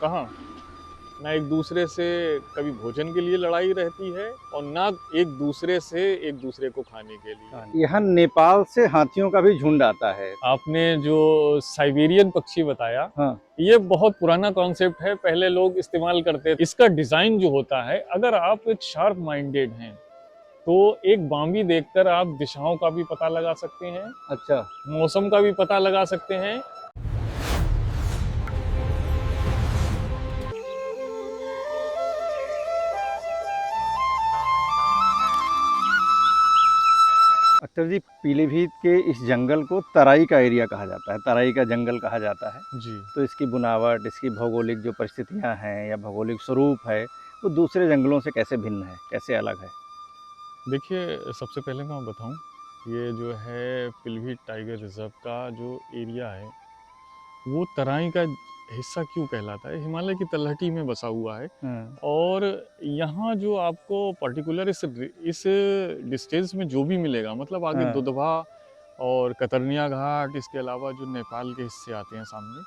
कहाँ? ना एक दूसरे से कभी भोजन के लिए लड़ाई रहती है और ना एक दूसरे से एक दूसरे को खाने के लिए। हाँ, यहाँ नेपाल से हाथियों का भी झुंड आता है। आपने जो साइबेरियन पक्षी बताया, हाँ। ये बहुत पुराना कॉन्सेप्ट है, पहले लोग इस्तेमाल करते थे। इसका डिजाइन जो होता है, अगर आप एक शार्प माइंडेड हैं तो एक बाम्बी देखकर आप दिशाओं का भी पता लगा सकते हैं, अच्छा। मौसम का भी पता लगा सकते हैं। अख्तर जी, पीलीभीत के इस जंगल को तराई का एरिया कहा जाता है, तराई का जंगल कहा जाता है। जी। तो इसकी बुनावट, इसकी भौगोलिक जो परिस्थितियाँ हैं या भौगोलिक स्वरूप है, वो दूसरे जंगलों से कैसे भिन्न है, कैसे अलग है? देखिए, सबसे पहले मैं बताऊं, ये जो है पीलीभीत टाइगर रिजर्व का जो एरिया है, वो तराई का हिस्सा क्यों कहलाता है? हिमालय की तलहटी में बसा हुआ है। हाँ। और यहाँ जो आपको पर्टिकुलर इस डिस्टेंस में जो भी मिलेगा, मतलब आगे हाँ। दुधवा और कतरनिया घाट, इसके अलावा जो नेपाल के हिस्से आते हैं सामने,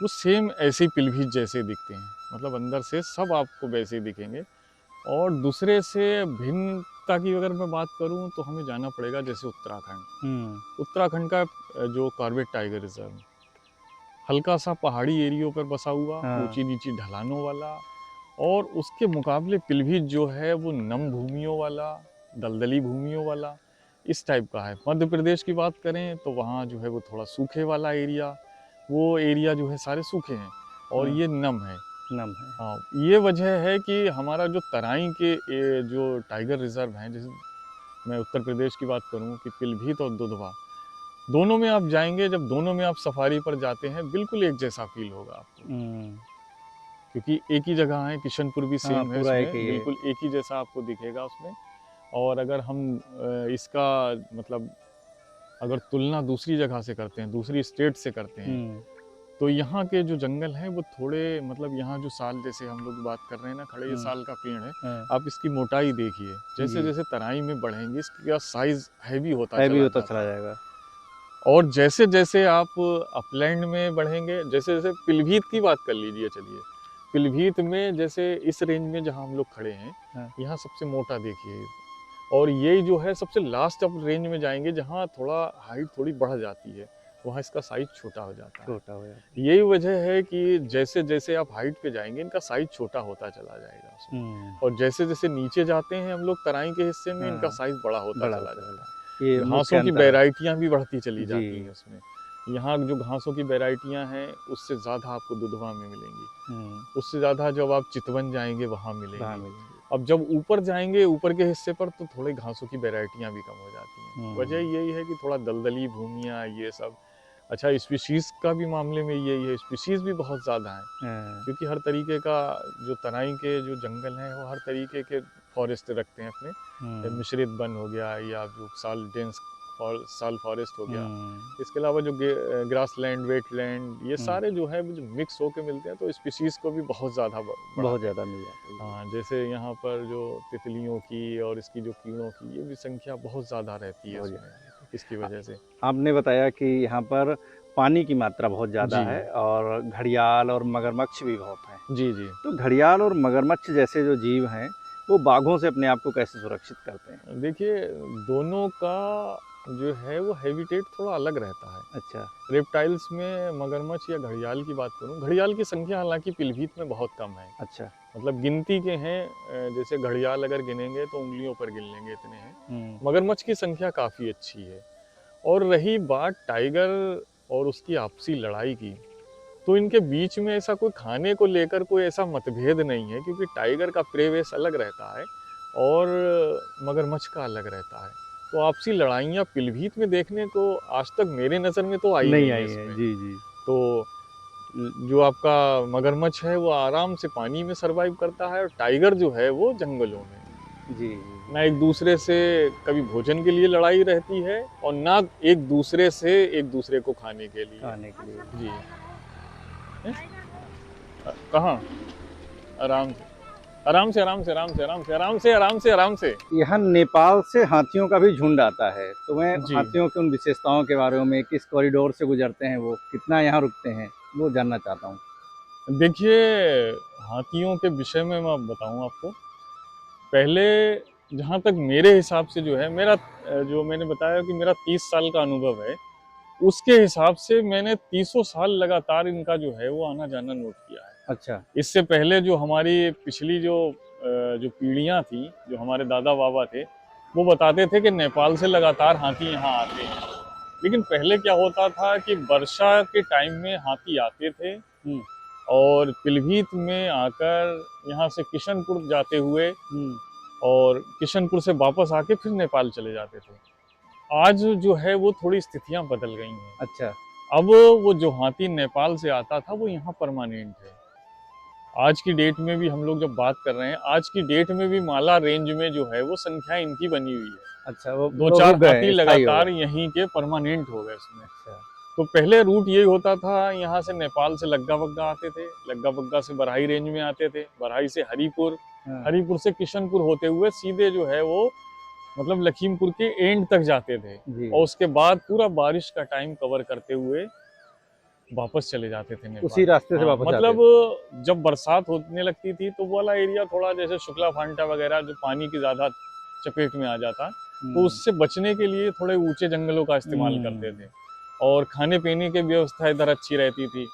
वो सेम ऐसे ही पीलीभीत जैसे दिखते हैं। मतलब अंदर से सब आपको वैसे ही दिखेंगे। और दूसरे से भिन्नता की अगर मैं बात करूँ तो हमें जाना पड़ेगा जैसे उत्तराखंड। उत्तराखंड का जो कॉर्बेट टाइगर रिजर्व, हल्का सा पहाड़ी एरियो पर बसा हुआ, हाँ। ऊंची नीची ढलानों वाला। और उसके मुकाबले पीलीभीत जो है वो नम भूमियों वाला, दलदली भूमियों वाला, इस टाइप का है। मध्य प्रदेश की बात करें तो वहाँ जो है वो थोड़ा सूखे वाला एरिया, वो एरिया जो है सारे सूखे हैं और हाँ। ये नम है। नम है। हाँ, ये वजह है कि हमारा जो तराई के जो टाइगर रिजर्व हैं, जैसे मैं उत्तर प्रदेश की बात करूँ कि पीलीभीत और दुधवा, दोनों में आप जाएंगे, जब दोनों में आप सफारी पर जाते हैं, बिल्कुल एक जैसा फील होगा आपको, हम्म। क्योंकि एक ही जगह है। किशनपुर भी हाँ, सेम है, पूरा एक उसमें ही है। बिल्कुल एक ही जैसा आपको दिखेगा उसमें। और अगर हम इसका मतलब अगर तुलना दूसरी जगह से करते हैं, दूसरी स्टेट से करते हैं, हम्म। तो यहाँ के जो जंगल हैं वो थोड़े, मतलब यहाँ जो साल, जैसे हम लोग बात कर रहे हैं ना, खड़े हम्म। साल का पेड़ है, हाँ। आप इसकी मोटाई देखिए, जैसे जी। जैसे तराई में बढ़ेंगे इसका साइज हैवी होता हैवी चला होता चला जाता है। जाएगा। और जैसे जैसे आप अपलैंड में बढ़ेंगे, जैसे जैसे पीलीभीत की बात कर लीजिए, चलिए पीलीभीत में जैसे इस रेंज में जहाँ हम लोग खड़े हैं, हाँ। यहाँ सबसे मोटा देखिए। और ये जो है सबसे लास्ट आप रेंज में जाएंगे जहाँ थोड़ा हाइट थोड़ी बढ़ जाती है, वहाँ इसका साइज छोटा हो जाता है। छोटा हो जाता है। यही वजह है कि जैसे जैसे आप हाइट पे जाएंगे, इनका साइज छोटा होता चला जाएगा उसमें। हम्म। और जैसे जैसे नीचे जाते हैं हम लोग तराई के हिस्से में, इनका हाँ, साइज बड़ा होता बड़ा चला होता जाता है। चला। ये मुख्य घासों की अंतर है। वैरायटियां भी बढ़ती चली जी। जाती हैं उसमें। यहाँ जो घासों की वैरायटियां हैं, उससे ज़्यादा आपको दुधवा में मिलेंगी, हम्म। उससे ज़्यादा जब आप चितवन जाएंगे वहाँ वहाँ मिलेंगी। मिलेंगे। अब जब ऊपर जाएंगे, ऊपर के हिस्से पर, तो थोड़े घासों की वैरायटियां भी कम हो जाती हैं। हम्म। वजह यही है कि थोड़ा दलदली भूमियाँ, ये सब। अच्छा, स्पीशीज़ का भी मामले में यही है, स्पीशीज़ भी बहुत ज़्यादा हैं, हाँ। क्योंकि हर तरीके का जो तराई के जो जंगल हैं, वो हर तरीके के फॉरेस्ट रखते हैं अपने। हम्म। मिश्रित वन हो गया, या जो साल डेंस साल फॉरेस्ट हो गया, हम्म। इसके अलावा जो ग्रास लैंड, वेट लैंड, ये हम्म। सारे जो है वो जो मिक्स होके मिलते हैं, तो स्पीशीज़ को भी बहुत ज़्यादा बहुत बढ़ाते हैं। ज़्यादा मिल जाता है जी। हाँ, जैसे यहाँ पर जो तितलियों की और इसकी जो कीड़ों की, ये भी संख्या बहुत ज़्यादा रहती है बहुत इसमें, ज़्यादा रहता इसकी है। वजह से। आपने बताया कि यहाँ पर पानी की मात्रा बहुत ज़्यादा जी, है और घड़ियाल और मगरमच्छ भी बहुत हैं। जी, जी। तो घड़ियाल और मगरमच्छ जैसे जो जीव हैं, वो बाघों से अपने आप को कैसे सुरक्षित करते हैं? देखिए, दोनों का जो है वो हैबिटेट थोड़ा अलग रहता है। अच्छा। रेप्टाइल्स में मगरमच्छ या घड़ियाल की बात करूँ, घड़ियाल की संख्या हालांकि पीलीभीत में बहुत कम है, अच्छा। मतलब गिनती के हैं। जैसे घड़ियाल अगर गिनेंगे तो उंगलियों पर गिन लेंगे, इतने हैं। हुँ। मगरमच्छ की संख्या काफ़ी अच्छी है। और रही बात टाइगर और उसकी आपसी लड़ाई की, तो इनके बीच में ऐसा कोई खाने को लेकर कोई ऐसा मतभेद नहीं है, क्योंकि टाइगर का प्रेवेश अलग रहता है और मगरमच्छ का अलग रहता है। तो आपसी लड़ाइयाँ पीलीभीत में देखने को आज तक मेरे नज़र में तो आई नहीं नहीं है आई है। इसमें। जी, जी। तो जो आपका मगरमच्छ है वो आराम से पानी में सरवाइव करता है, और टाइगर जो है वो जंगलों में। जी, जी, जी। ना एक दूसरे से कभी भोजन के लिए लड़ाई रहती है और ना एक दूसरे से एक दूसरे को खाने के लिए। खाने के लिए। जी। कहाँ? आराम से, आराम से, आराम से, आराम से, आराम से, आराम से, आराम से, आराम से। यहाँ नेपाल से हाथियों का भी झुंड आता है, तो मैं जी। हाथियों की उन विशेषताओं के बारे में, किस कॉरिडोर से गुजरते हैं वो, कितना यहाँ रुकते हैं, वो जानना चाहता हूँ। देखिए, हाथियों के विषय में मैं बताऊँ आपको, पहले जहाँ तक मेरे हिसाब से जो है मेरा जो मैंने बताया कि मेरा 30 साल का अनुभव है, उसके हिसाब से मैंने तीसों साल लगातार इनका जो है वो आना-जाना नोट किया है। अच्छा। इससे पहले जो हमारी पिछली जो पीढ़ियाँ थीं, जो हमारे दादा-बाबा थे, वो बताते थे कि नेपाल से लगातार हाथी यहाँ आते हैं। लेकिन पहले क्या होता था कि वर्षा के टाइम में हाथी आते थे हुँ, और पीलीभीत में आकर यहाँ से किशनपुर जाते हुए हुँ। और किशनपुर से वापस आके फिर नेपाल चले जाते थे। आज जो है वो थोड़ी स्थितियाँ बदल गई हैं। अच्छा। अब वो जो हाथी नेपाल से आता था वो यहाँ परमानेंट है। आज की डेट में भी हम लोग जब बात कर रहे हैं, आज की डेट में भी माला रेंज में जो है वो संख्या इनकी बनी हुई है। अच्छा, वो 2-4 रुक गए हाथी हैं, स्थायी हो लगातार गए। यहीं के परमानेंट हो गए इसमें। अच्छा। तो पहले रूट यही होता था, यहाँ से नेपाल से लग्गा-वग्गा आते थे, लग्गा-वग्गा से बराही रेंज में आते थे, बराही से हरिपुर, हाँ, हरिपुर से किशनपुर होते हुए सीधे जो है वो मतलब लखीमपुर के एंड तक जाते थे जी। और उसके बाद पूरा बारिश का टाइम कवर करते हुए वापस चले जाते थे उसी नेपाल। रास्ते से हाँ, वापस आते मतलब थे। जब बरसात होने लगती थी तो वो वाला एरिया थोड़ा जैसे शुक्ला फांटा वगैरह जो पानी की ज़्यादा चपेट में आ जाता, तो हुँ, उससे बचने के लिए थोड़े ऊँचे जंगलों का इस्तेमाल करते थे हुँ। और खाने-पीने की व्यवस्था इधर अच्छी रहती थी।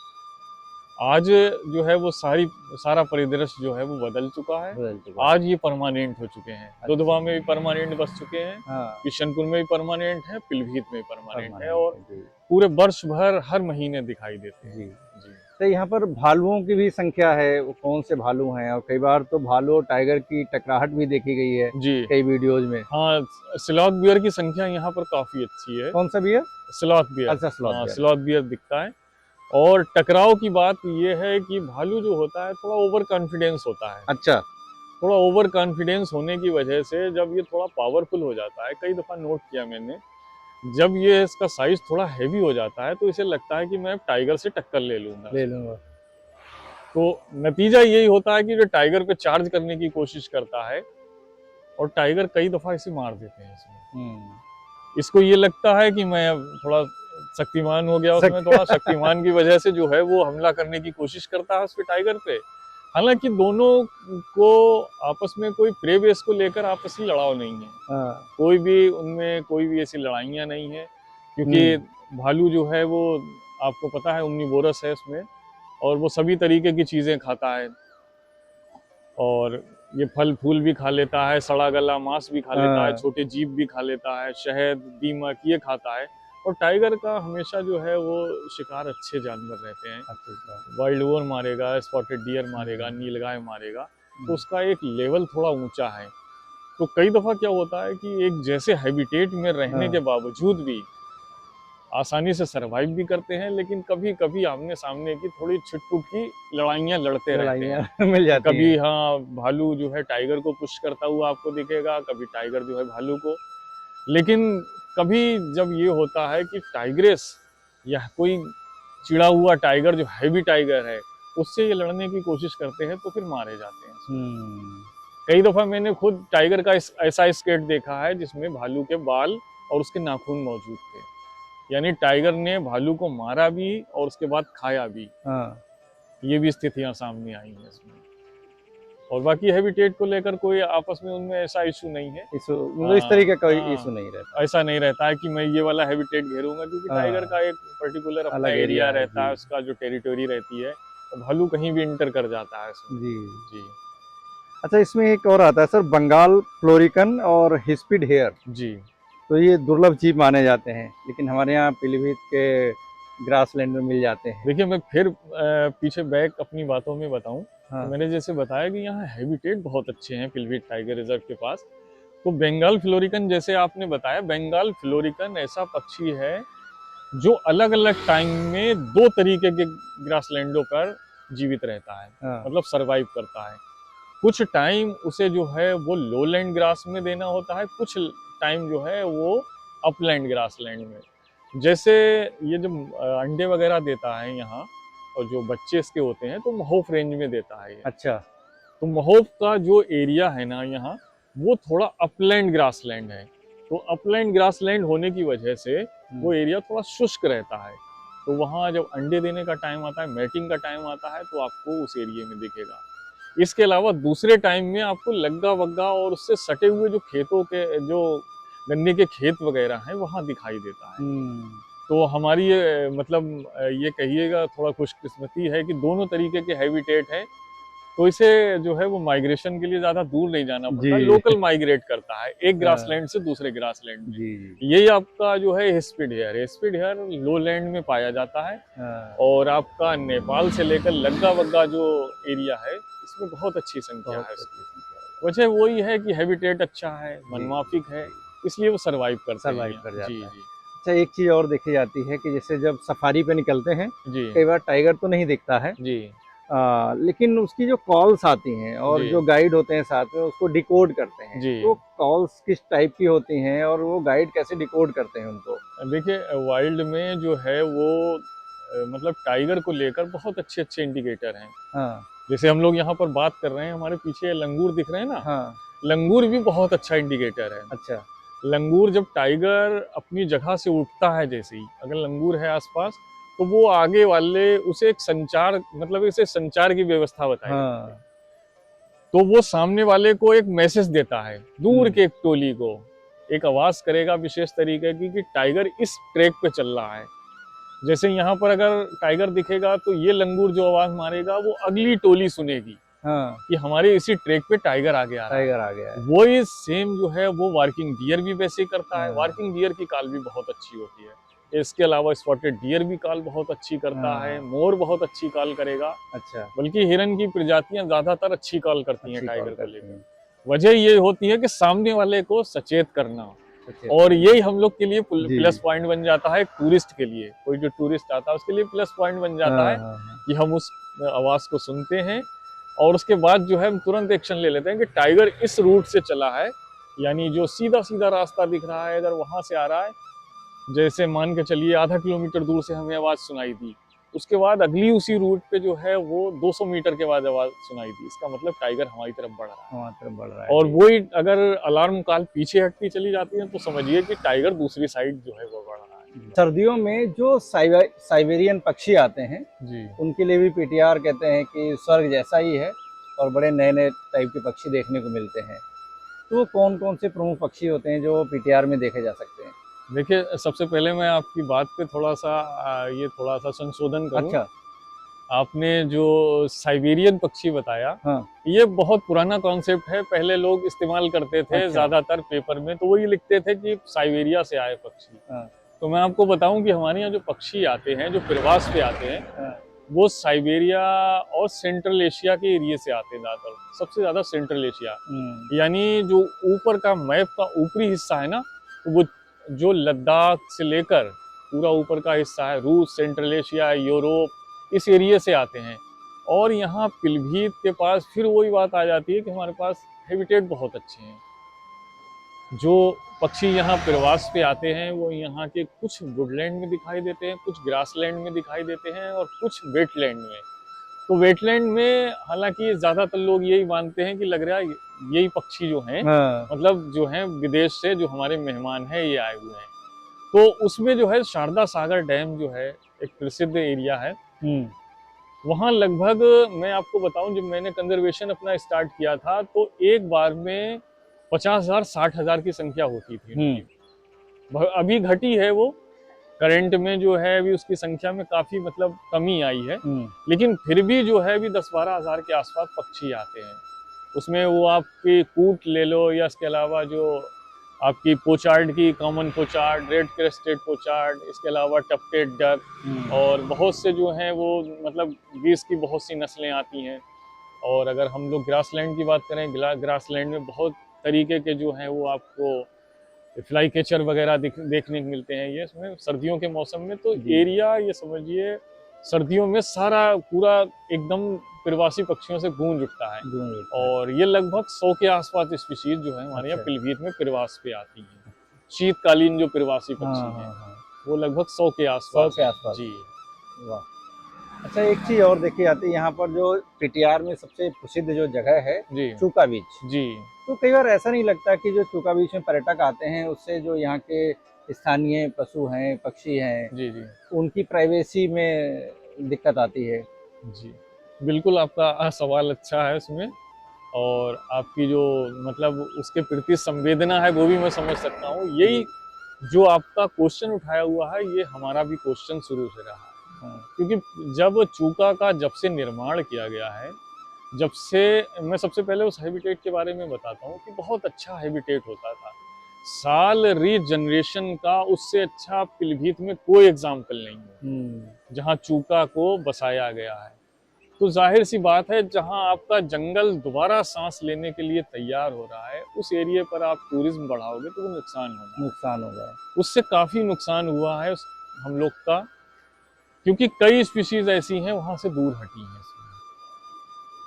आज जो है वो सारा परिदृश्य जो है वो बदल चुका है। बदल चुका है। आज ये परमानेंट हो चुके हैं। अच्छा। दुधवा में भी परमानेंट बस चुके हैं, हाँ, किशनपुर में भी परमानेंट है, पीलीभीत में भी परमानेंट है परमानेंट और है, जी। पूरे वर्ष भर हर महीने दिखाई देते हैं। जी। जी। तो यहाँ पर भालुओं की भी संख्या है, वो कौन से भालू हैं? और कई बार तो भालू और टाइगर की टकराहट भी देखी गई है, जी। कई वीडियोज़ में। हाँ, स्लॉथ बियर की संख्या यहाँ पर काफ़ी अच्छी है। कौन-सा भैया? स्लॉथ बियर, अच्छा, स्लॉथ हाँ, बेयर। स्लॉथ बियर दिखता है और टकराव की बात ये है कि भालू जो होता है थोड़ा ओवर कॉन्फिडेंस होता है। अच्छा। थोड़ा ओवर कॉन्फिडेंस होने की वजह से जब ये थोड़ा पावरफुल हो जाता है, कई दफ़ा नोट किया मैंने, जब ये इसका साइज़ थोड़ा हेवी हो जाता है तो इसे लगता है कि मैं अब टाइगर से टक्कर ले लूँगा। ले लूँगा। तो नतीजा यही होता है कि जो टाइगर पे चार्ज करने की कोशिश करता है और टाइगर कई दफ़ा इसे मार देते हैं इसमें। हुँ। इसको ये लगता है कि मैं अब थोड़ा शक्तिमान हो गया, उसमें थोड़ा शक्तिमान की वजह से जो है वो हमला करने की कोशिश करता है उस पे टाइगर पे। हालाँकि दोनों को आपस में कोई प्रे बेस को लेकर आपसी लड़ाव नहीं है। हाँ। कोई भी ऐसी लड़ाइयाँ नहीं है क्योंकि हुँ। भालू जो है वो आपको पता है ओमनीवोरस है उसमें और वो सभी तरीके की चीज़ें खाता है और ये फल-फूल भी खा लेता है, सड़ा गला मांस भी खा लेता है, हाँ। छोटे जीव भी खा लेता है, शहद, दीमक ये खाता है और टाइगर का हमेशा जो है वो शिकार अच्छे जानवर रहते हैं। अच्छा। वाइल्ड बोर मारेगा, स्पॉटेड डियर मारेगा, हुँ, नीलगाय मारेगा, तो हुँ। उसका एक लेवल थोड़ा ऊँचा है। तो कई दफ़ा क्या होता है कि एक जैसे हैबिटेट में रहने के हाँ, बावजूद भी आसानी से सर्वाइव भी करते हैं, लेकिन कभी-कभी आमने-सामने की थोड़ी छिट-पुट की लड़ाइयाँ लड़ते रहते हैं। लड़ाइयाँ मिल कि जाती कभी हैं। हाँ, भालू जो है टाइगर को पुश करता हुआ आपको दिखेगा, कभी टाइगर जो है भालू को। लेकिन कभी जब ये होता है कि टाइग्रेस या कोई चिढ़ा हुआ टाइगर जो हैवी टाइगर है, उससे ये लड़ने की कोशिश करते हैं तो फिर मारे जाते हैं इसमें। हुँ। कई दफ़ा मैंने खुद टाइगर का ऐसा स्केट देखा है जिसमें भालू के बाल और उसके नाखून मौजूद थे। यानी टाइगर ने भालू को मारा भी और उसके बाद खाया भी। हाँ। ये भी स्थितियाँ सामने आई हैं इसमें। और बाकी हैबिटेट को लेकर कोई आपस में उनमें ऐसा इश्यू नहीं है। इशू मतलब इस हाँ, तरीके का कोई हाँ, इशू नहीं रहता। ऐसा नहीं रहता है कि मैं ये वाला हैबिटेट घेरूँगा क्योंकि टाइगर हाँ, का एक पर्टिकुलर अपना अलग एरिया एरिया है। रहता जी, है, उसका जो टेरिटरी रहती है, और भालू कहीं भी एंटर कर जाता है इसमें। जी। जी, अच्छा, इसमें एक और आता है सर, बंगाल फ्लोरिकन और हिस्पिड हेयर। जी। तो ये दुर्लभ जीव माने जाते हैं, लेकिन हमारे यहाँ पीलीभीत के ग्रासलैंड में मिल जाते हैं। देखिए मैं फिर पीछे बैक अपनी बातों में बताऊँ, तो हाँ, मैंने जैसे बताया कि यहाँ हैबिटेट बहुत अच्छे हैं पीलीभीत टाइगर रिज़र्व के पास। तो बंगाल फ्लोरिकन जैसे आपने बताया, बंगाल फ्लोरिकन ऐसा पक्षी है जो अलग-अलग टाइम में 2 तरीके के ग्रासलैंडों पर जीवित रहता है, हाँ। मतलब सर्वाइव करता है। कुछ टाइम उसे जो है वो लोलैंड ग्रास में देना होता है, कुछ टाइम जो है वो अपलैंड ग्रासलैंड में। जैसे ये जब अंडे वगैरह देता है यहाँ और जो बच्चे इसके होते हैं तो महोफ रेंज में देता है ये। अच्छा। तो महोफ का जो एरिया है ना यहाँ, वो थोड़ा अपलैंड ग्रासलैंड है। तो अपलैंड ग्रासलैंड होने की वजह से वो हुँ, एरिया थोड़ा शुष्क रहता है। तो वहाँ जब अंडे देने का टाइम आता है, मैटिंग का टाइम आता है, तो आपको उस एरिया में दिखेगा। इसके अलावा दूसरे टाइम में आपको लग्गा वग्गा और उससे सटे हुए जो खेतों के जो गन्ने के खेत वगैरह हैं वहाँ दिखाई देता है। तो हमारी ये मतलब ये कहिएगा थोड़ा खुशकिस्मती है कि दोनों तरीके के हैबिटेट हैं। तो इसे जो है वो माइग्रेशन के लिए ज़्यादा दूर नहीं जाना पड़ता, जी। लोकल माइग्रेट करता है एक हाँ, ग्रासलैंड से दूसरे ग्रासलैंड में। जी, जी। यही आपका जो है हिस्पिड हेयर, हिस्पिड हेयर लो लैंड में पाया जाता है। हाँ, और आपका नेपाल से लेकर लग्गा वग्गा जो एरिया है इसमें बहुत अच्छी संख्या बहुत है अच्छी इसकी। संख्या है। वजह वही है कि हैबिटेट अच्छा है, जी, मनमाफिक है, जी। इसलिए वो सरवाइव करते हैं सर्वाइव यहाँ। कर जी जाता है। जी अच्छा, एक चीज़ और देखी जाती है कि जैसे जब सफारी पे निकलते हैं, जी कई बार टाइगर तो नहीं दिखता है, जी लेकिन उसकी जो कॉल्स आती हैं और जी जो गाइड होते हैं साथ में उसको डिकोड करते हैं। जी। तो कॉल्स किस टाइप की होती हैं और वो गाइड कैसे डिकोड करते हैं उनको? देखिए वाइल्ड में जो है वो मतलब टाइगर को लेकर बहुत अच्छे अच्छे इंडिकेटर हैं। हाँ, जैसे हम लोग यहाँ पर बात कर रहे हैं, हमारे पीछे लंगूर दिख रहे हैं ना, हाँ, लंगूर भी बहुत अच्छा इंडिकेटर है। अच्छा, लंगूर जब टाइगर अपनी जगह से उठता है, जैसे ही अगर लंगूर है आसपास, तो वो आगे वाले उसे एक संचार मतलब इसे संचार की व्यवस्था बताई जाती है। हाँ, तो वो सामने वाले को एक मैसेज देता है, दूर हुँ, के एक टोली को एक आवाज करेगा विशेष तरीके की कि टाइगर इस ट्रैक पे चल रहा है। जैसे यहाँ पर अगर टाइगर दिखेगा तो ये लंगूर जो आवाज मारेगा वो अगली टोली सुनेगी हाँ, कि हमारे इसी ट्रैक पे टाइगर आगे आ रहा है। टाइगर आ गया है। वो ही सेम जो है वो वार्किंग डियर भी वैसे ही करता है। हाँ, वार्किंग डियर की काल भी बहुत अच्छी होती है। इसके अलावा स्पॉटेड डियर भी काल बहुत अच्छी करता है, हाँ, मोर बहुत अच्छी काल करेगा। अच्छा, बल्कि हिरन की प्रजातियां ज्यादातर अच्छी कॉल करती हैं अच्छी कॉल टाइगर को करती लेकर। हैं। वजह ये होती है कि सामने वाले को सचेत करना। सचेत और करना। यही हम लोग के लिए जी। प्लस पॉइंट बन जाता है, टूरिस्ट के लिए। कोई जो टूरिस्ट आता है उसके लिए प्लस पॉइंट बन जाता हाँ, है हाँ, हाँ। कि हम उस आवाज को सुनते हैं और उसके बाद जो है हम तुरंत एक्शन ले लेते हैं कि टाइगर इस रूट से चला है। यानी जो सीधा सीधा रास्ता दिख रहा है, अगर वहां से आ रहा है, जैसे मान के चलिए आधा किलोमीटर दूर से हमें आवाज सुनाई दी, उसके बाद अगली उसी रूट पे जो है वो 200 मीटर के बाद आवाज सुनाई दी, इसका मतलब टाइगर हमारी तरफ बढ़ रहा है। हमारी तरफ बढ़ रहा है, और जी। वही अगर अलार्म कॉल पीछे हटती चली जाती है तो समझिए कि टाइगर दूसरी साइड जो है वो बढ़ रहा है। सर्दियों में जो साइबेरियन पक्षी आते हैं, जी उनके लिए भी पीटीआर कहते हैं कि स्वर्ग जैसा ही है और बड़े नए-नए टाइप के पक्षी देखने को मिलते हैं। तो कौन-कौन से प्रमुख पक्षी होते हैं जो पीटीआर में देखे जा सकते हैं? देखिए, सबसे पहले मैं आपकी बात पे थोड़ा सा ये थोड़ा सा संशोधन करूं। अच्छा, आपने जो साइबेरियन पक्षी बताया, हाँ, ये बहुत पुराना कॉन्सेप्ट है। पहले लोग इस्तेमाल करते थे अच्छा, ज़्यादातर पेपर में, तो वो ये लिखते थे कि साइबेरिया से आए पक्षी। हाँ, तो मैं आपको बताऊं कि हमारे यहाँ जो पक्षी आते हैं, जो प्रवास पे आते हैं, हाँ, वो साइबेरिया और सेंट्रल एशिया के एरिया से आते हैं ज़्यादातर, सबसे ज़्यादा सेंट्रल एशिया। हुँ, यानी जो ऊपर का मैप का ऊपरी हिस्सा है ना, तो वो जो लद्दाख से लेकर पूरा ऊपर का हिस्सा है, रूस, सेंट्रल एशिया, यूरोप, इस एरिया से आते हैं। और यहाँ पीलीभीत के पास फिर वही बात आ जाती है कि हमारे पास हैबिटेट बहुत अच्छे हैं। जो पक्षी यहाँ प्रवास पे आते हैं वो यहाँ के कुछ वुडलैंड में दिखाई देते हैं, कुछ ग्रासलैंड में दिखाई देते हैं और कुछ वेटलैंड में। तो वेटलैंड में हालांकि ज़्यादातर लोग यही मानते हैं कि लग रहा है यही पक्षी जो हैं, हाँ, मतलब जो हैं विदेश से जो हमारे मेहमान हैं ये आए हुए हैं। तो उसमें जो है शारदा सागर डैम जो है एक प्रसिद्ध एरिया है। हुँ, वहाँ लगभग मैं आपको बताऊं, जब मैंने कंजर्वेशन अपना स्टार्ट किया था तो एक बार में 50,000 60,000 की संख्या होती थी हुँ, इनकी। अभी घटी है वो, करंट में जो है अभी उसकी संख्या में काफ़ी मतलब कमी आई है। हुँ, लेकिन फिर भी जो है अभी 10-12 हज़ार के आसपास पक्षी आते हैं। उसमें वो आपकी कूट ले लो या इसके अलावा जो आपकी पोचार्ड की common pochard, red crested pochard, इसके अलावा टफ्टेड डक हुँ, और बहुत से जो हैं वो मतलब 20 की बहुत सी नस्लें आती हैं। और अगर हम लोग ग्रासलैंड की बात करें, ग्रासलैंड में बहुत तरीके के जो हैं वो आपको फ्लाई कैचर वगैरह देखने को मिलते हैं। ये इसमें सर्दियों के मौसम में तो जी, एरिया ये समझिए सर्दियों में सारा पूरा एकदम प्रवासी पक्षियों से गूंज उठता है। गूंज उठता है। और ये लगभग 100 के आसपास स्पीशीज जो है हमारे यहाँ अच्छा, पीलीभीत में प्रवास पे आती हैं। शीतकालीन जो प्रवासी पक्षी हाँ, हैं हाँ, हाँ, वो लगभग 100 के 100 आसपास के हैं। आसपास जी है। वाह! अच्छा, एक चीज़ और देखी जाती है यहाँ पर जो पीटीआर में सबसे प्रसिद्ध जो जगह है, जी चूका बीच। जी तो कई बार ऐसा नहीं लगता कि जो चूका बीच में पर्यटक आते हैं उससे जो यहाँ के स्थानीय पशु हैं, पक्षी हैं, जी जी उनकी प्राइवेसी में दिक्कत आती है। जी। बिल्कुल आपका सवाल अच्छा है उसमें, और आपकी जो मतलब उसके प्रति संवेदना है वो भी मैं समझ सकता हूँ। यही जी। जो आपका क्वेश्चन उठाया हुआ है, ये हमारा भी क्वेश्चन शुरू से रहा है। हाँ। क्योंकि जब चूका का जब से निर्माण किया गया है, जब से, मैं सबसे पहले उस हैबिटेट के बारे में बताता हूँ कि बहुत अच्छा हैबिटेट होता था। साल रीजनरेशन का उससे अच्छा पीलीभीत में कोई एग्जाम्पल नहीं है जहाँ चूका को बसाया गया है। तो जाहिर सी बात है, जहां आपका जंगल दोबारा सांस लेने के लिए तैयार हो रहा है, उस एरिया पर आप टूरिज्म बढ़ाओगे तो वो नुकसान होना है। नुकसान होगा। उससे काफी नुकसान हुआ है हम लोग का, क्योंकि कई स्पीशीज ऐसी हैं वहां से दूर हटी हैं इसमें।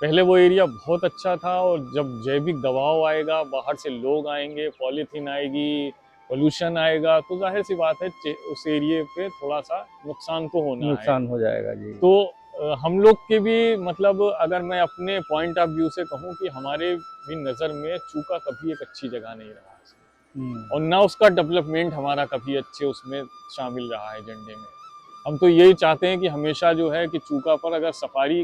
पहले वो एरिया बहुत अच्छा था, और जब जैविक दबाव आएगा, बाहर से लोग आएंगे, पॉलीथीन आएगी, पोल्यूशन आएगा, तो जाहिर सी बात है उस एरिया पे थोड़ा सा नुकसान तो होना है। नुकसान हो जाएगा जी। तो हम लोग के भी मतलब, अगर मैं अपने पॉइंट ऑफ व्यू से कहूँ कि हमारे भी नज़र में चूका कभी एक अच्छी जगह नहीं रहा इसमें, और ना उसका डेवलपमेंट हमारा कभी अच्छे उसमें शामिल रहा है एजेंडे में। हम तो यही चाहते हैं कि हमेशा जो है कि चूका पर अगर सफारी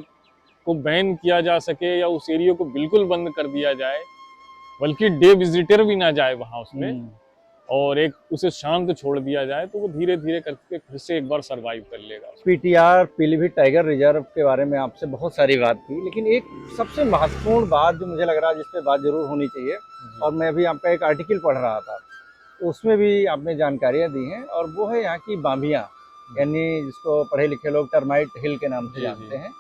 को बैन किया जा सके, या उस एरिया को बिल्कुल बंद कर दिया जाए, बल्कि डे विजिटर भी ना जाए वहाँ उसमें, और एक उसे शांत छोड़ दिया जाए, तो वो धीरे धीरे करके फिर से एक बार सरवाइव कर लेगा। पीटीआर पीलीभीत टाइगर रिजर्व के बारे में आपसे बहुत सारी बात की, लेकिन एक सबसे महत्वपूर्ण बात जो मुझे लग रहा है जिस पे बात जरूर होनी चाहिए, और मैं भी आपका एक आर्टिकल पढ़ रहा था, उसमें भी आपने जानकारियां दी हैं, और वो है यहाँ की बाम्बियाँ, यानी जिसको पढ़े लिखे लोग टर्माइट हिल के नाम से जी जानते जी। हैं।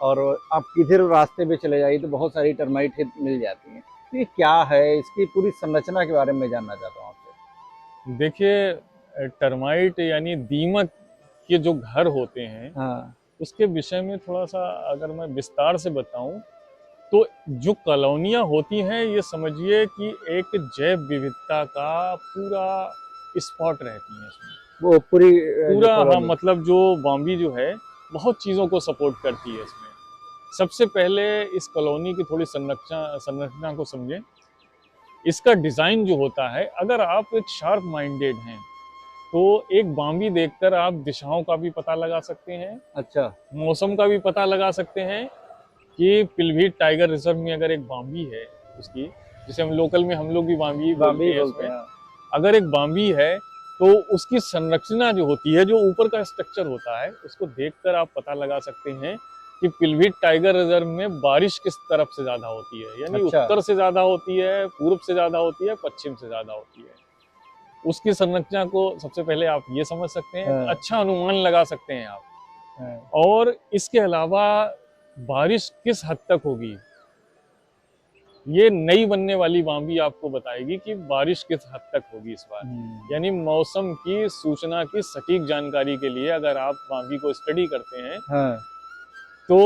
और आप किधर रास्ते पे चले जाइए तो बहुत सारी टर्माइट हिल मिल जाती हैं। तो ये क्या है, इसकी पूरी संरचना के बारे में जानना चाहता हूँ आपसे। देखिए, टर्माइट यानी दीमक के जो घर होते हैं, हाँ। उसके विषय में थोड़ा सा अगर मैं विस्तार से बताऊं, तो जो कॉलोनियां होती हैं, ये समझिए कि एक जैव विविधता का पूरा स्पॉट रहती हैं इसमें। वो पूरी जो पूरा, हाँ, कॉलोनी। मतलब जो बाम्बी जो है, बहुत चीज़ों को सपोर्ट करती है इसमें। सबसे पहले इस कॉलोनी की थोड़ी संरचना संरचना को समझें। इसका डिज़ाइन जो होता है, अगर आप एक शार्प माइंडेड हैं, तो एक बाम्बी देखकर आप दिशाओं का भी पता लगा सकते हैं, अच्छा। मौसम का भी पता लगा सकते हैं कि पीलीभीत टाइगर रिजर्व में अगर एक बाम्बी है उसकी, जिसे हम लोकल में हम लोग भी बाम्बी बाम्बी बोलते हैं बोलते इसमें, हैं। अगर एक बाम्बी है, तो उसकी संरचना जो होती है, जो ऊपर का स्ट्रक्चर होता है, उसको देखकर आप पता लगा सकते हैं कि पीलीभीत टाइगर रिजर्व में बारिश किस तरफ से ज्यादा होती है। यानी अच्छा। उत्तर से ज्यादा होती है, पूर्व से ज्यादा होती है, पश्चिम से ज्यादा होती है। उसकी संरचना को सबसे पहले आप ये समझ सकते हैं, हाँ। अच्छा अनुमान लगा सकते हैं आप। हाँ। और इसके अलावा बारिश किस हद तक होगी, ये नई बनने वाली बाम्बी आपको बताएगी कि बारिश किस हद तक होगी इस बार। यानी मौसम की सूचना की सटीक जानकारी के लिए अगर आप बाम्बी को स्टडी करते हैं, हाँ। तो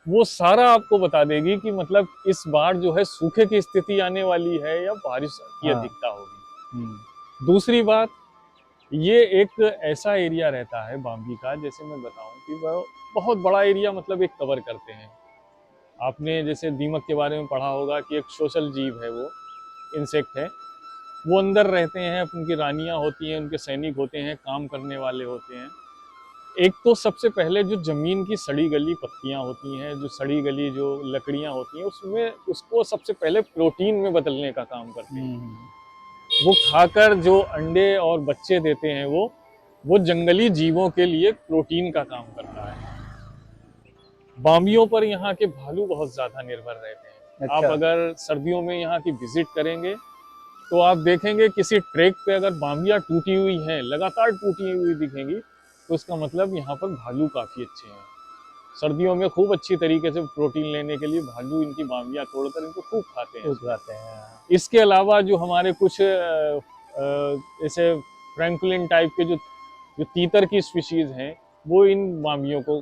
वो सारा आपको बता देगी कि मतलब इस बार जो है सूखे की स्थिति आने वाली है या बारिश की हाँ। अधिकता होगी। दूसरी बात, ये एक ऐसा एरिया रहता है बाम्बी का, जैसे मैं बताऊं कि वह बहुत बड़ा एरिया मतलब एक कवर करते हैं। आपने जैसे दीमक के बारे में पढ़ा होगा कि एक सोशल जीव है, वो इंसेक्ट है। वो अंदर रहते हैं, उनकी रानियां होती हैं, उनके सैनिक होते हैं, काम करने वाले होते हैं। एक तो सबसे पहले जो जमीन की सड़ी गली पत्तियां होती हैं, जो सड़ी गली जो लकड़ियां होती हैं, उसमें उसको सबसे पहले प्रोटीन में बदलने का काम करते हैं। वो खाकर जो अंडे और बच्चे देते हैं, वो जंगली जीवों के लिए प्रोटीन का काम करता है। बाम्बियों पर यहाँ के भालू बहुत ज्यादा निर्भर रहते हैं। आप अच्छा। अगर सर्दियों में यहाँ की विजिट करेंगे, तो आप देखेंगे किसी ट्रैक पे अगर बाम्बियां टूटी हुई हैं, लगातार टूटी हुई दिखेंगी, तो इसका मतलब यहाँ पर भालू काफी अच्छे हैं। सर्दियों में खूब अच्छी तरीके से प्रोटीन लेने के लिए भालू इनकी बाम्बियां तोड़कर इनको खूब खाते हैं। खाते हैं। इसके अलावा जो हमारे कुछ ऐसे फ्रैंकलिन टाइप के जो जो तीतर की स्पीशीज हैं, वो इन बाम्बियों को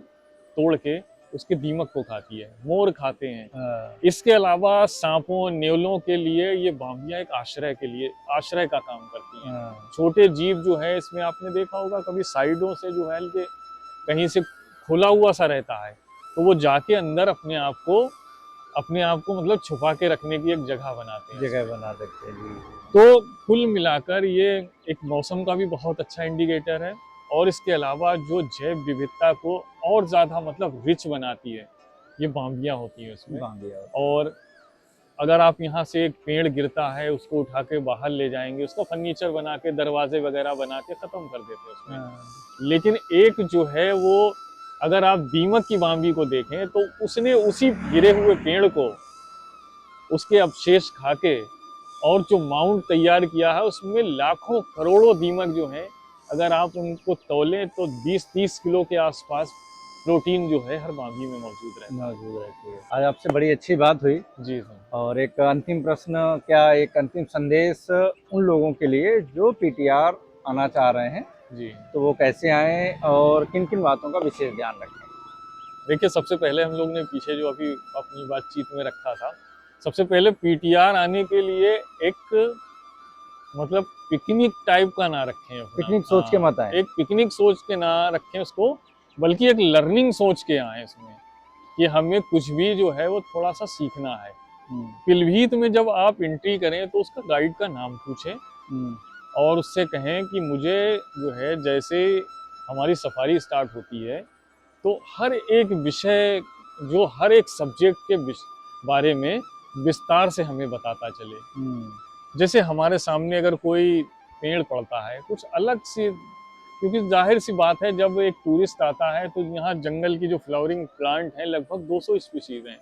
तोड़ के उसके दीमक को खाती है। मोर खाते हैं। हाँ। इसके अलावा सांपों, नेवलों के लिए ये बाम्बियां एक आश्रय का काम करती हैं। हाँ। छोटे जीव जो है, इसमें आपने देखा होगा कभी साइडों से जो है कि कहीं से खुला हुआ सा रहता है, तो वो जाके अंदर अपने आप को अपने आप को मतलब छुपा के रखने की एक जगह बनाते हैं। जगह बना सकते हैं जी। तो कुल मिलाकर ये एक मौसम का भी बहुत अच्छा इंडिकेटर है, और इसके अलावा जो जैव विविधता को और ज़्यादा मतलब रिच बनाती है, ये बाम्बियाँ होती हैं उसमें। बांधिया। और अगर आप यहाँ से एक पेड़ गिरता है, उसको उठा के बाहर ले जाएंगे, उसका फर्नीचर बना के, दरवाजे वगैरह बना के ख़त्म कर देते हैं उसमें। हाँ। लेकिन एक जो है वो, अगर आप दीमक की बाम्बी को देखें तो उसने उसी गिरे हुए पेड़ को, उसके अवशेष खा के, और जो माउंट तैयार किया है उसमें लाखों करोड़ों दीमक जो हैं, अगर आप उनको तौलें तो 20-30 किलो के आसपास प्रोटीन जो है हर बाम्बी में मौजूद रहता मौजूद रहती है। आज आपसे बड़ी अच्छी बात हुई। है। जी सर। और एक अंतिम प्रश्न, क्या एक अंतिम संदेश उन लोगों के लिए जो पीटीआर आना चाह रहे हैं, जी तो वो कैसे आएँ और किन किन बातों का विशेष ध्यान रखें? देखिए, सबसे पहले हम लोग ने पीछे जो अभी अपनी बातचीत में रखा था, सबसे पहले पीटीआर आने के लिए एक मतलब पिकनिक टाइप का ना रखें अपना। पिकनिक सोच के हाँ, मत आए। एक पिकनिक सोच के ना रखें उसको, बल्कि एक लर्निंग सोच के आए इसमें, कि हमें कुछ भी जो है वो थोड़ा सा सीखना है। पीलीभीत में जब आप एंट्री करें तो उसका गाइड का नाम पूछें, और उससे कहें कि मुझे जो है, जैसे हमारी सफारी स्टार्ट होती है तो हर एक विषय, जो हर एक सब्जेक्ट के बारे में विस्तार से हमें बताता चले। जैसे हमारे सामने अगर कोई पेड़ पड़ता है कुछ अलग सी, क्योंकि जाहिर सी बात है जब एक टूरिस्ट आता है तो यहाँ जंगल की जो फ्लावरिंग प्लांट है लगभग 200 स्पीशीज हैं।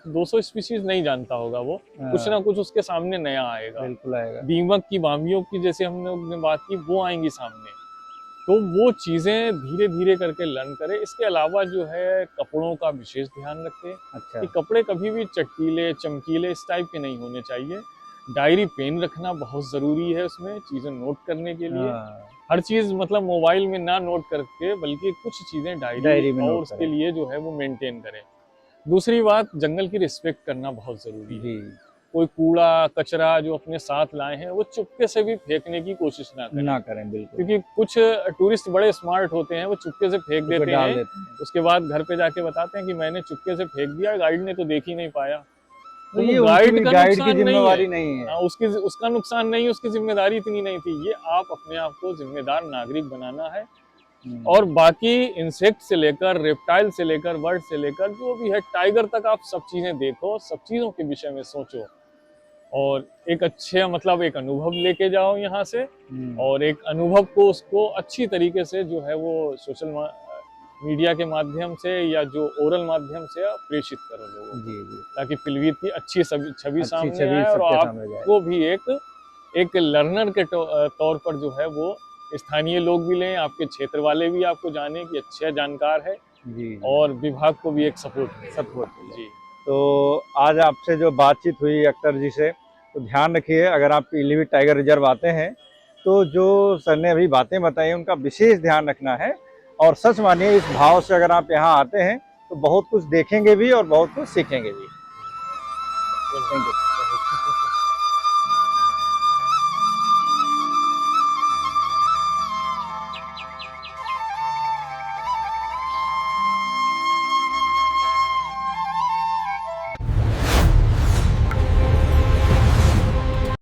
200 स्पीशीज नहीं जानता होगा वो, कुछ ना कुछ उसके सामने नया आएगा। बिल्कुल आएगा। दीमक की, बाम्बियों की जैसे हम लोग ने बात की, वो आएंगी सामने। तो वो चीज़ें धीरे धीरे करके लर्न करें। इसके अलावा जो है कपड़ों का विशेष ध्यान रखें अच्छा। कि कपड़े कभी भी चटकीले, चमकीले इस टाइप के नहीं होने चाहिए। डायरी पेन रखना बहुत ज़रूरी है उसमें, चीज़ें नोट करने के लिए। हाँ। हर चीज़ मतलब मोबाइल में ना नोट करके, बल्कि कुछ चीज़ें डायरी में और नोट उसके करें। लिए जो है वो मेंटेन करें। दूसरी बात, जंगल की रिस्पेक्ट करना बहुत ज़रूरी है। जी। कोई कूड़ा कचरा जो अपने साथ लाए हैं वो चुपके से भी फेंकने की कोशिश ना करें। ना करें, बिल्कुल। क्योंकि कुछ टूरिस्ट बड़े स्मार्ट होते हैं, वो चुपके से फेंक उसको देते डाल हैं, देते हैं। उसके बाद घर पे जाके बताते हैं कि मैंने चुपके से फेंक दिया, गाइड ने तो देख ही नहीं पाया। तो तो ये वो उनकी भी गाइड का गाइड की नुकसान नहीं है। जिम्मेवारी नहीं है। हाँ, उसका नुकसान नहीं है, उसकी जिम्मेदारी इतनी नहीं थी। ये आप अपने आप को जिम्मेदार नागरिक बनाना है। और बाकी इंसेक्ट से लेकर, रेप्टाइल से लेकर, बर्ड से लेकर, जो भी है टाइगर तक, आप सब चीजें देखो, सब चीजों के विषय में सोचो, और एक अच्छे मतलब एक अनुभव लेके जाओ यहाँ से। और एक अनुभव को, उसको अच्छी तरीके से जो है वो सोशल मीडिया के माध्यम से या जो ओरल माध्यम से आप प्रेषित करो लोगों को, जी जी। ताकि पीलीभीत की अच्छी छवि अच्छी सामने छवि आए, और सबके सामने जाए। आपको भी एक लर्नर के तौर पर जो है वो स्थानीय लोग भी लें, आपके क्षेत्र वाले भी आपको जाने कि अच्छा जानकार है, जी जी। और विभाग को भी एक सपोर्ट मिले। सपोर्ट मिले। जी। तो आज आपसे जो बातचीत हुई अख्तर जी से, तो ध्यान रखिए अगर आप पीलीभीत टाइगर रिजर्व आते हैं तो जो सर ने अभी बातें बताई उनका विशेष ध्यान रखना है। और सच मानिए, इस भाव से अगर आप यहाँ आते हैं तो बहुत कुछ देखेंगे भी और बहुत कुछ सीखेंगे भी। Thank you.